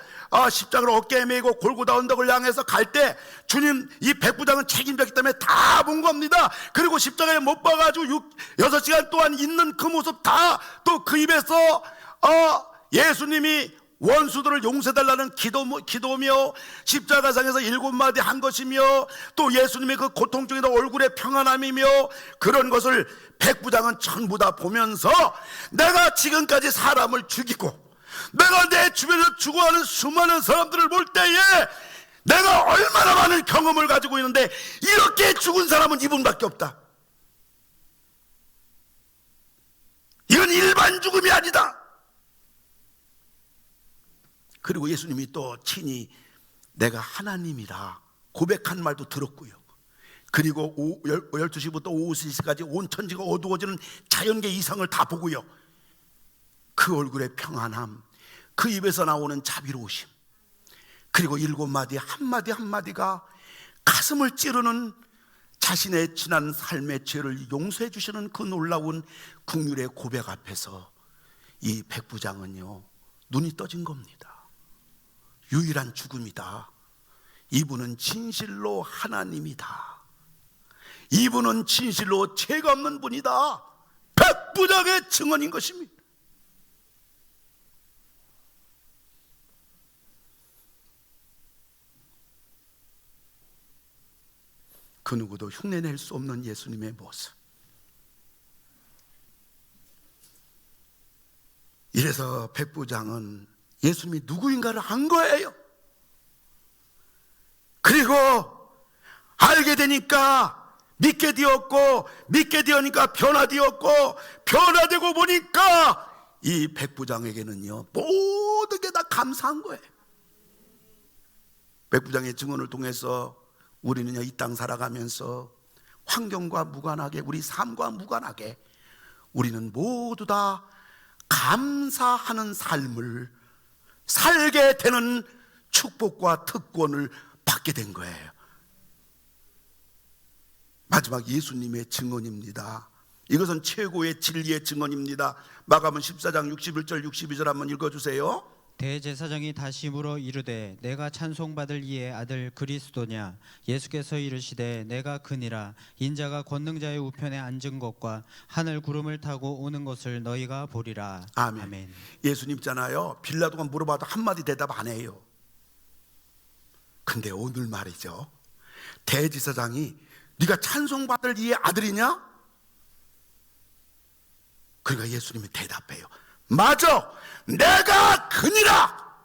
십자가를 어깨에 메고 골고다 언덕을 향해서 갈 때 주님, 이 백부장은 책임자이기 때문에 다 본 겁니다. 그리고 십자가에 못 박아가지고 6시간 동안 있는 그 모습 다 또 그 입에서 예수님이 원수들을 용서해달라는 기도며 십자가상에서 7마디 한 것이며 또 예수님의 그 고통 중에도 얼굴의 평안함이며, 그런 것을 백부장은 전부 다 보면서 내가 지금까지 사람을 죽이고 내가 내 주변에서 죽어가는 수많은 사람들을 볼 때에 내가 얼마나 많은 경험을 가지고 있는데 이렇게 죽은 사람은 이분밖에 없다. 이건 일반 죽음이 아니다. 그리고 예수님이 또 친히 내가 하나님이라 고백한 말도 들었고요. 그리고 12시부터 오후 3시까지 온 천지가 어두워지는 자연계 이상을 다 보고요. 그 얼굴의 평안함, 그 입에서 나오는 자비로우심, 그리고 7마디 한마디 한마디가 가슴을 찌르는 자신의 지난 삶의 죄를 용서해 주시는 그 놀라운 긍휼의 고백 앞에서 이 백부장은요, 눈이 떠진 겁니다. 유일한 죽음이다. 이분은 진실로 하나님이다. 이분은 진실로 죄가 없는 분이다. 백부장의 증언인 것입니다. 그 누구도 흉내낼 수 없는 예수님의 모습. 이래서 백부장은 예수님이 누구인가를 안 거예요. 그리고 알게 되니까 믿게 되었고, 믿게 되니까 변화되었고, 변화되고 보니까 이 백부장에게는요, 모든 게 다 감사한 거예요. 백부장의 증언을 통해서 우리는요, 이 땅 살아가면서 환경과 무관하게, 우리 삶과 무관하게 우리는 모두 다 감사하는 삶을 살게 되는 축복과 특권을 받게 된 거예요. 마지막 예수님의 증언입니다. 이것은 최고의 진리의 증언입니다. 마가복음 14장 61절 62절 한번 읽어주세요. 대제사장이 다시 물어 이르되 내가 찬송받을 이의 아들 그리스도냐? 예수께서 이르시되 내가 그니라. 인자가 권능자의 우편에 앉은 것과 하늘 구름을 타고 오는 것을 너희가 보리라. 아멘. 아멘. 예수님 있잖아요, 빌라도가 물어봐도 한마디 대답 안 해요. 근데 오늘 말이죠, 대제사장이 네가 찬송받을 이의 아들이냐? 그러니까 예수님이 대답해요. 맞아, 내가 그니라.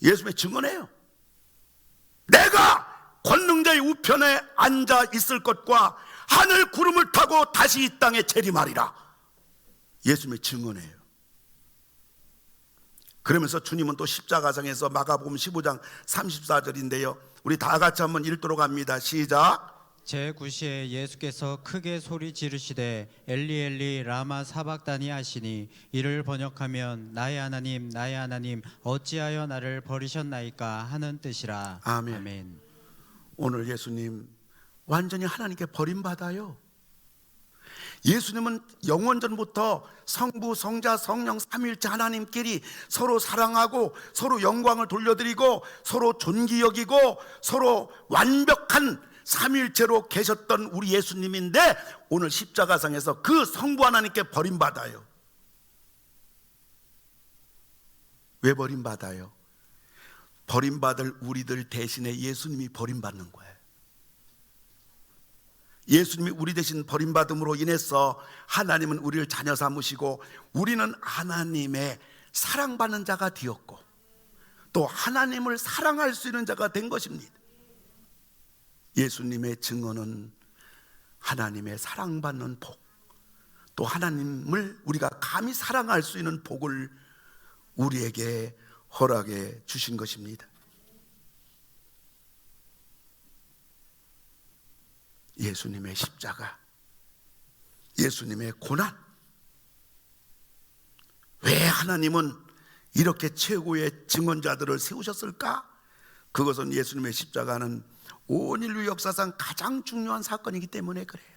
예수님의 증언해요. 내가 권능자의 우편에 앉아 있을 것과 하늘 구름을 타고 다시 이 땅에 재림하리라. 예수님의 증언해요. 그러면서 주님은 또 십자가상에서 마가복음 15장 34절인데요, 우리 다 같이 한번 읽도록 합니다. 시작. 제9시에 예수께서 크게 소리 지르시되 엘리 엘리 라마 사박다니 하시니 이를 번역하면 나의 하나님 어찌하여 나를 버리셨나이까 하는 뜻이라. 아멘. 아멘. 오늘 예수님 완전히 하나님께 버림받아요. 예수님은 영원전부터 성부, 성자, 성령 삼위일체 하나님끼리 서로 사랑하고 서로 영광을 돌려드리고 서로 존귀 여기고 서로 완벽한 삼위일체로 계셨던 우리 예수님인데 오늘 십자가상에서 그 성부 하나님께 버림받아요. 왜 버림받아요? 버림받을 우리들 대신에 예수님이 버림받는 거예요. 예수님이 우리 대신 버림받음으로 인해서 하나님은 우리를 자녀 삼으시고 우리는 하나님의 사랑받는 자가 되었고 또 하나님을 사랑할 수 있는 자가 된 것입니다. 예수님의 증언은 하나님의 사랑받는 복, 또 하나님을 우리가 감히 사랑할 수 있는 복을 우리에게 허락해 주신 것입니다. 예수님의 십자가, 예수님의 고난, 왜 하나님은 이렇게 최고의 증언자들을 세우셨을까? 그것은 예수님의 십자가는 온 인류 역사상 가장 중요한 사건이기 때문에 그래요.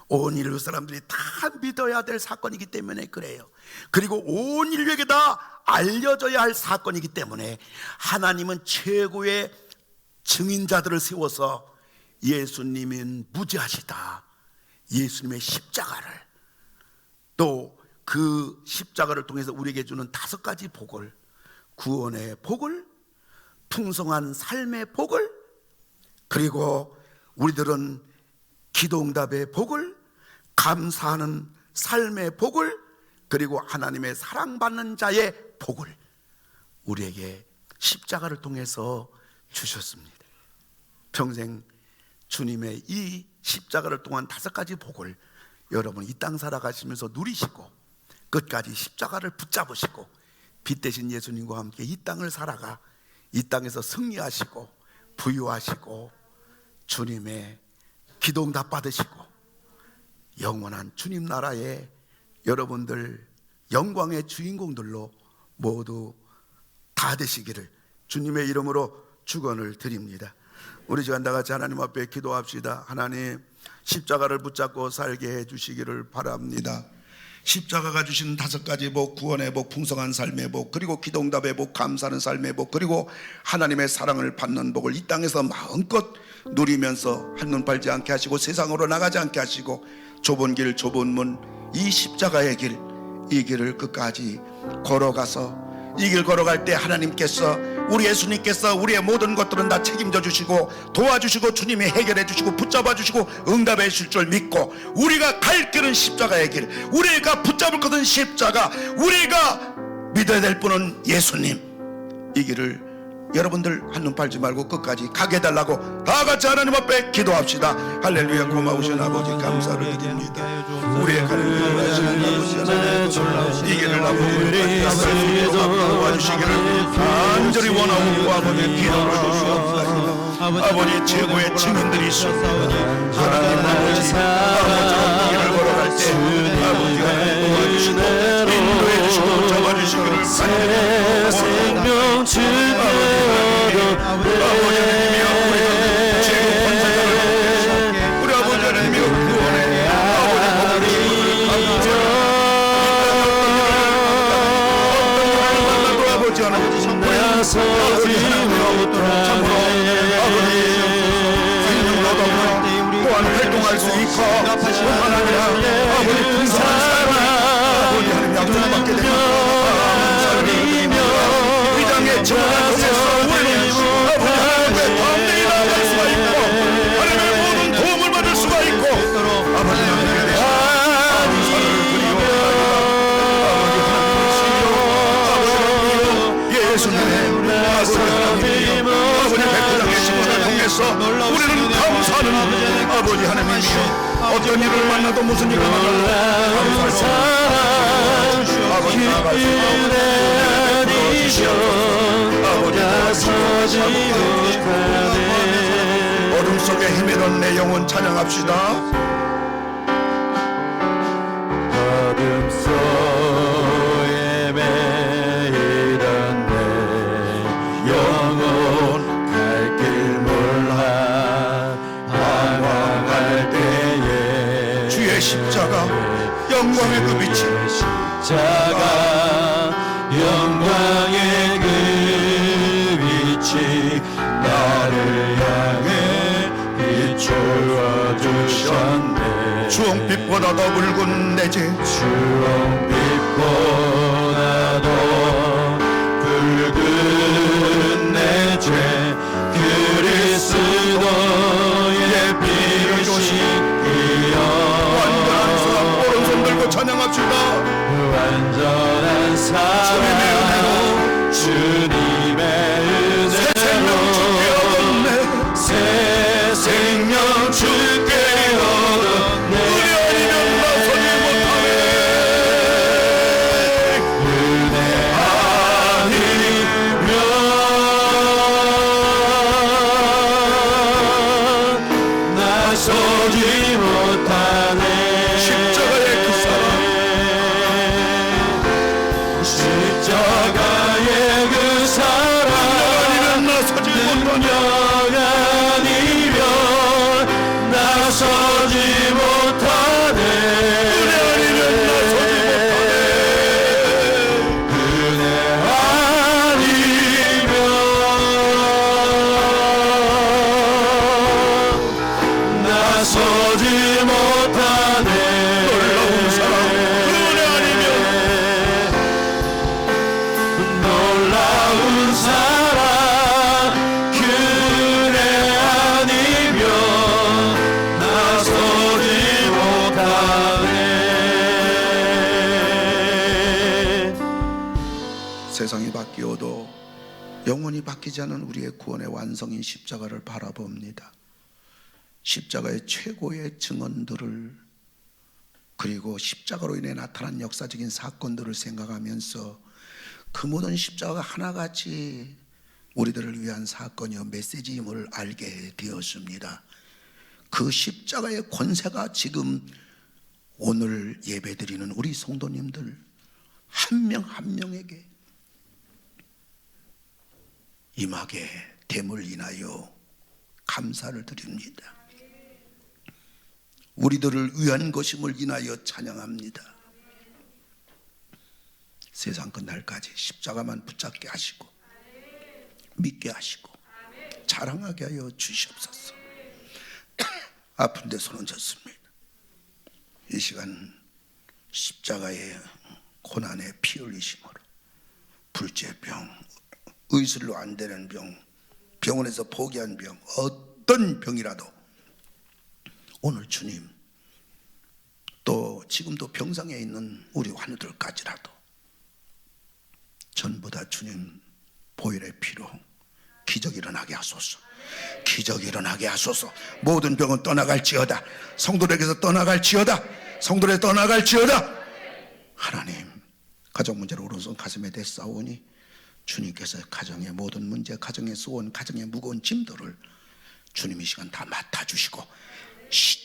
온 인류 사람들이 다 믿어야 될 사건이기 때문에 그래요. 그리고 온 인류에게 다 알려져야 할 사건이기 때문에 하나님은 최고의 증인자들을 세워서 예수님은 무죄하시다, 예수님의 십자가를, 또 그 십자가를 통해서 우리에게 주는 5가지 복을, 구원의 복을, 풍성한 삶의 복을, 그리고 우리들은 기도응답의 복을, 감사하는 삶의 복을, 그리고 하나님의 사랑받는 자의 복을 우리에게 십자가를 통해서 주셨습니다. 평생 주님의 이 십자가를 통한 5가지 복을 여러분 이 땅 살아가시면서 누리시고 끝까지 십자가를 붙잡으시고 빛 대신 예수님과 함께 이 땅을 살아가 이 땅에서 승리하시고 부유하시고 주님의 기도응답 받으시고 영원한 주님 나라의 여러분들 영광의 주인공들로 모두 다 되시기를 주님의 이름으로 축원을 드립니다. 우리 시간 다 같이 하나님 앞에 기도합시다. 하나님, 십자가를 붙잡고 살게 해주시기를 바랍니다. 십자가가 주신 5가지 복, 구원의 복, 풍성한 삶의 복, 그리고 기도응답의 복, 감사하는 삶의 복, 그리고 하나님의 사랑을 받는 복을 이 땅에서 마음껏 누리면서 한눈 팔지 않게 하시고 세상으로 나가지 않게 하시고 좁은 길 좁은 문, 이 십자가의 길, 이 길을 끝까지 걸어가서 이 길 걸어갈 때 하나님께서, 우리 예수님께서 우리의 모든 것들은 다 책임져 주시고 도와주시고 주님이 해결해 주시고 붙잡아 주시고 응답해 주실 줄 믿고, 우리가 갈 길은 십자가의 길, 우리가 붙잡을 것은 십자가, 우리가 믿어야 될 분은 예수님, 이 길을 여러분들 한눈 팔지 말고 끝까지 가게 해달라고 다 같이 하나님 앞에 기도합시다. 할렐루야. 고마우신 아버지 감사를 드립니다. 우리의 가는 길을 하시는 아버지 하나님, 이 길을 아버지 주시기를 간절히 원하고 아버지 기도를 주시옵소서. 아버지 최고의 증인들이 있습니다. 하나님 아버지로 길을 걸어갈 때 아버지가 도와주시고 인도해 주시고 잡아주시기를 간절히 생명 주께로 아버지 하나님이여 우리가 최고 권세자를 우리 아버지 하나님이여 구원해 아버지 도와주시기를 간절히 아버지 하나님 나서지 또한 활동할 수 있고 뿐만 아니라 아버지 풍성한 삶을 아버지 하나님 약속받게 되는 이 땅의 정말 통해서 우리는 아버지 하나님의 담대히 나아갈 수가 있고 하나님의 모든 도움을 받을 수가 있고 아버지 하나님께 대신 감사를 드리고 예수님의 아버지 백부장의 십자가를 통해서 우리는 감사하는 아버지 하나님이여 어떤 일을 만나도 무슨 일을 만나도 감사하고 아버지 나가시고 어둠 속에 헤매던 내 영혼 찬양합시다. 어둠 속에 매이던 내 영혼 갈 길 몰라 방황할 때에 주의 십자가 영광의 그 빛이 십자가 영광의 그 빛이 나를 향해 비추어 주셨네. 주홍빛보다 더 붉은 내 죄 주홍빛보다도 붉은 내 죄 그리스도의 피를 씻기어 완전한 사람 오른손 들고 찬양합시다. 완전한 사랑 주님의 은혜로 새 생명 주께 얻었네. 우리 아니면 나서지 못하네. 은혜 아니면 나서지 못하네. 십자가의 그 사랑 십자가의 그 사랑 아니면 나서지 못하네. 아니면 나서지 못하네. 은혜 아니면 나서지 못하네. 은혜 아니면 나서지 못하네. 놀라운 사랑 은혜 아니면 놀라운 사랑 그래 아니면 나서지 못하네. 세상이 바뀌어도 영원히 바뀌지 않은 우리의 구원의 완성인 십자가를 바라봅니다. 십자가의 최고의 증언들을 그리고 십자가로 인해 나타난 역사적인 사건들을 생각하면서 그 모든 십자가가 하나같이 우리들을 위한 사건이요 메시지임을 알게 되었습니다. 그 십자가의 권세가 지금 오늘 예배드리는 우리 성도님들 한 명 한 명에게 임하게 됨을 인하여 감사를 드립니다. 우리들을 위한 것임을 인하여 찬양합니다. 세상 끝날까지 십자가만 붙잡게 하시고 믿게 하시고 자랑하게 하여 주시옵소서. 아픈 데 손 얹었습니다. 이 시간 십자가의 고난의 피 흘리심으로 불제병, 의술로 안 되는 병, 병원에서 포기한 병, 어떤 병이라도 오늘 주님 또 지금도 병상에 있는 우리 환우들까지라도 전부 다 주님 보혈의 피로 기적이 일어나게 하소서. 기적이 일어나게 하소서. 모든 병은 떠나갈지어다. 성도들에게서 떠나갈지어다. 성도들에게 떠나갈지어다. 하나님, 가족 문제로 오른손 가슴에 대싸우니 주님께서 가정의 모든 문제, 가정의 소원, 가정의 무거운 짐들을 주님 이 시간 다 맡아주시고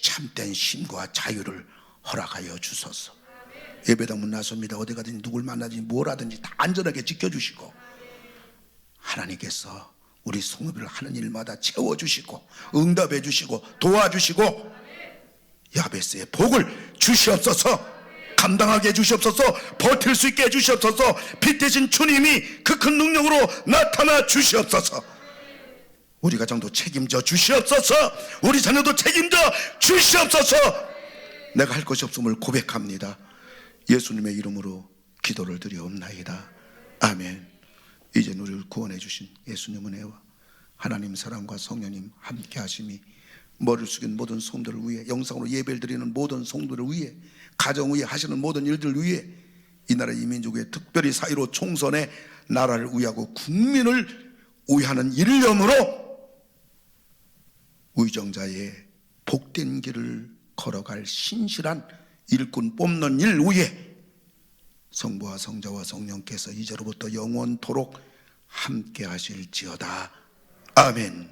참된 쉼과 자유를 허락하여 주소서. 예배당문 나섭니다. 어디 가든지 누굴 만나든지 뭘 하든지 다 안전하게 지켜주시고 하나님께서 우리 성도를 하는 일마다 채워주시고 응답해 주시고 도와주시고 야베스의 복을 주시옵소서. 감당하게 해주시옵소서. 버틸 수 있게 해주시옵소서. 빛 대신 주님이 그 큰 능력으로 나타나 주시옵소서. 우리 가정도 책임져 주시옵소서. 우리 자녀도 책임져 주시옵소서. 내가 할 것이 없음을 고백합니다. 예수님의 이름으로 기도를 드리옵나이다. 아멘. 이제 우리를 구원해 주신 예수님 은혜와 하나님 사랑과 성령님 함께 하심이 머리를 숙인 모든 성도를 위해, 영상으로 예배를 드리는 모든 성도를 위해, 가정 위해 하시는 모든 일들 위해, 이 나라 이 민족의 특별히 사이로 총선에 나라를 위하고 국민을 위하는 일념으로 의정자의 복된 길을 걸어갈 신실한 일꾼 뽑는 일 위해 성부와 성자와 성령께서 이제로부터 영원토록 함께 하실지어다. 아멘.